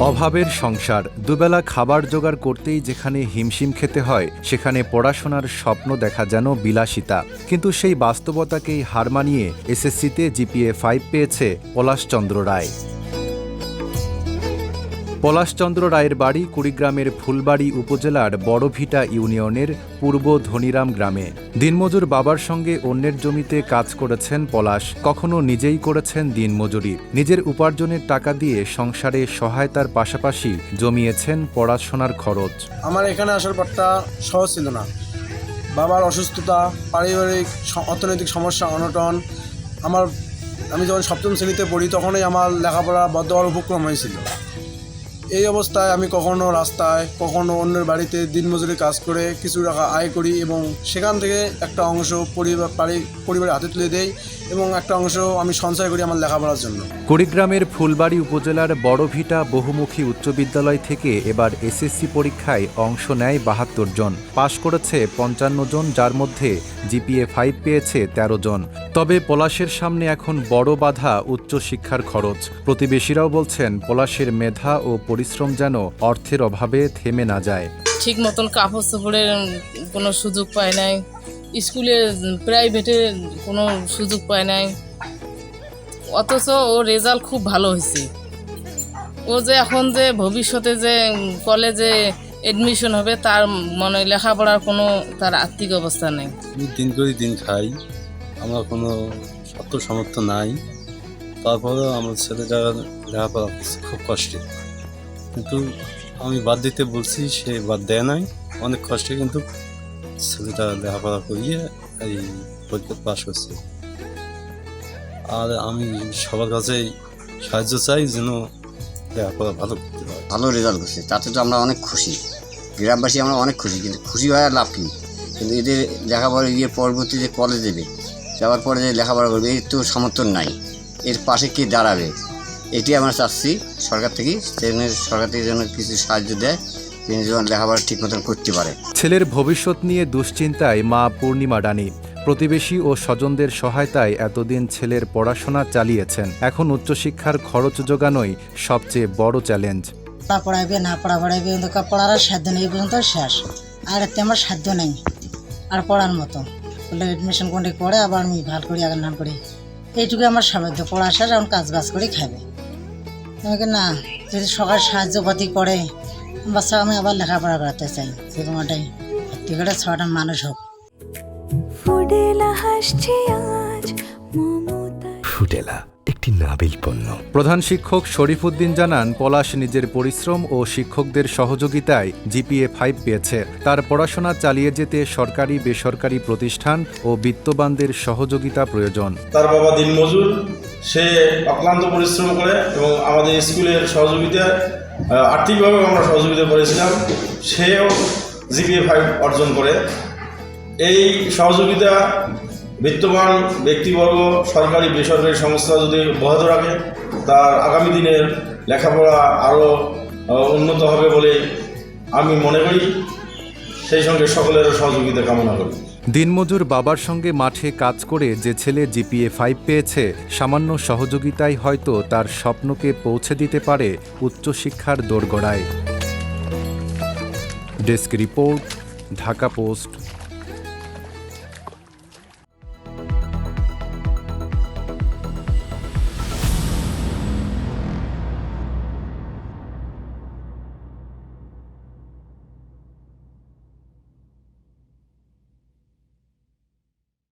অভাবের সংসার, দুবেলা খাবার জোগাড় করতেই যেখানে হিমশিম খেতে হয় সেখানে পড়াশোনার স্বপ্ন দেখা যেন বিলাসিতা। কিন্তু সেই বাস্তবতাকেই হার মানিয়ে এসএসসিতে জিপিএ 5 পেয়েছে পলাশচন্দ্র রায়। পলাশচন্দ্র রায়ের বাড়ি কুড়িগ্রামের ফুলবাড়ী উপজেলার বড়ভিটা ইউনিয়নের পূর্ব ধনিরাম গ্রামে। দিনমজুর বাবার সঙ্গে অন্যের জমিতে কাজ করেছেন পলাশ, কখনো নিজেই করেছেন দিনমজুরি। নিজের উপার্জনের টাকা দিয়ে সংসারে সহায়তার পাশাপাশি জমিয়েছেন পড়াশোনার খরচ। আমার এখানে আসার পরটা সহজ ছিল না। বাবার অসুস্থতা, পারিবারিক অর্থনৈতিক সমস্যা, অনটন। আমি যখন সপ্তম শ্রেণীতে পড়ি তখনই আমার লেখাপড়া বন্ধ হওয়ার উপক্রম হয়েছিল। এই অবস্থায় আমি কখনো রাস্তায়, কখনো অন্যের বাড়িতে দিনমজুরি কাজ করে কিছু টাকা আয় করি এবং সেখান থেকে একটা অংশ পরিবারের হাতে তুলে দেই এবং একটা অংশ আমি সঞ্চয় করি আমার লেখাপড়ার জন্য। কুড়িগ্রামের ফুলবাড়ী উপজেলার বড়ভিটা বহুমুখী উচ্চ বিদ্যালয় থেকে এবার এসএসসি পরীক্ষায় অংশ নেয় ৭২ জন। পাশ করেছে ৫৫ জন, যার মধ্যে জিপিএ 5 পেয়েছে ১৩ জন। তবে পলাশের সামনে এখন বড় বাধা উচ্চশিক্ষার খরচ। প্রতিবেশীরাও বলছেন পলাশের মেধা ও পরিশ্রম যেন অর্থের অভাবে থেমে না যায়। ঠিক মতন কাপড় চোপড়ের কোনো সুযোগ পায় নাই, স্কুলে প্রাইভেটে কোনো সুযোগ পায় নাই, অথচ ও রেজাল্ট খুব ভালো হয়েছে। ও যে এখন যে ভবিষ্যতে যে কলেজে এডমিশন হবে তার মানে লেখাপড়ার কোনো তার আর্থিক অবস্থা নেই। দিন করে দিন খাই, আমার কোনো সত্য সামর্থ্য নাই, তারপরেও আমার ছেলেটা লেখাপড়া খুব কষ্টে, কিন্তু আমি বাদ দিতে বলছি, সে বাদ দেয় নাই। অনেক কষ্টে কিন্তু ছেলেটা লেখাপড়া করিয়ে এই পরীক্ষা পাশ করছে। আর আমি সবার কাছেই সাহায্য চাই যেন লেখাপড়া ভালো করতে পারে। ভালো রেজাল্ট করছে, তাতে তো আমরা অনেক খুশি, গ্রামবাসী আমরা অনেক খুশি। কিন্তু খুশি হয়ে লাভ কি? কিন্তু এদের লেখাপড়া গিয়ে পরবর্তী যে কলেজ দেবে, যাওয়ার পরে যে লেখাপড়া করবে, এর তো সমর্থন নাই। এর পাশে কে দাঁড়াবে? এটি আমরা চাচ্ছি সরকার থেকে যেন কিছু সাহায্য দেয়, তিনি যেন লেখাপড়া ঠিক মতন করতে পারে। ছেলের ভবিষ্যৎ নিয়ে দুশ্চিন্তায় মা পূর্ণিমা রানী। প্রতিবেশী ও স্বজনদের সহায়তায় এতদিন ছেলের পড়াশোনা চালিয়েছেন। এখন উচ্চশিক্ষার খরচ জোগানোই সবচেয়ে বড় চ্যালেঞ্জ। পড়াইবে না পড়াইবে, পড়ার আর সাধ্য নেই, পর্যন্ত শেষ। আর এতে আমার সাধ্য নেই আর পড়ার মতো। বলে এডমিশন করে পড়ে আবার আমি ভালো করি, আগে নাম করি, এইটুকু আমার সাহায্য। পড়া শেষ, এখন কাজ বাজ করে খাবে। আমাকে না যদি সকাল সাহায্যপাতি করে বাচ্চা, আমি আবার লেখাপড়া করাতে চাই। সেরকমটাই ভর্তি করে ৬টা মানুষ হোক। ফুডেলা একটি নাবিল পণ্য। প্রধান শিক্ষক শরীফুদ্দিন জানান, পলাশ নিজের পরিশ্রম ও শিক্ষকদের সহযোগিতায় জিপিএ 5 পেয়েছে। তার পড়াশোনা চালিয়ে যেতে সরকারি বেসরকারি প্রতিষ্ঠান ও বিত্তবানদের সহযোগিতা প্রয়োজন। তার বাবা দিনমজুর, সে অক্লান্ত পরিশ্রম করে এবং আমাদের স্কুলের সহযোগিতায় আর্থিকভাবে আমরা সহযোগিতা করেছিলাম। সেও জিপিএ 5 অর্জন করে। এই সহযোগিতা বিত্তবান ব্যক্তিবর্গ, সরকারি বেসরকারি সংস্থা যদি অব্যাহত রাখে, তার আগামী দিনের লেখাপড়া আরও উন্নত হবে বলে আমি মনে করি। সেই সঙ্গে সকলের সহযোগিতা কামনা করি। দিনমজুর বাবার সঙ্গে মাঠে কাজ করে যে ছেলে জিপিএ 5 পেয়েছে, সামান্য সহযোগিতাই হয়তো তার স্বপ্নকে পৌঁছে দিতে পারে উচ্চশিক্ষার দোরগোড়ায়। Desk report, Dhaka post.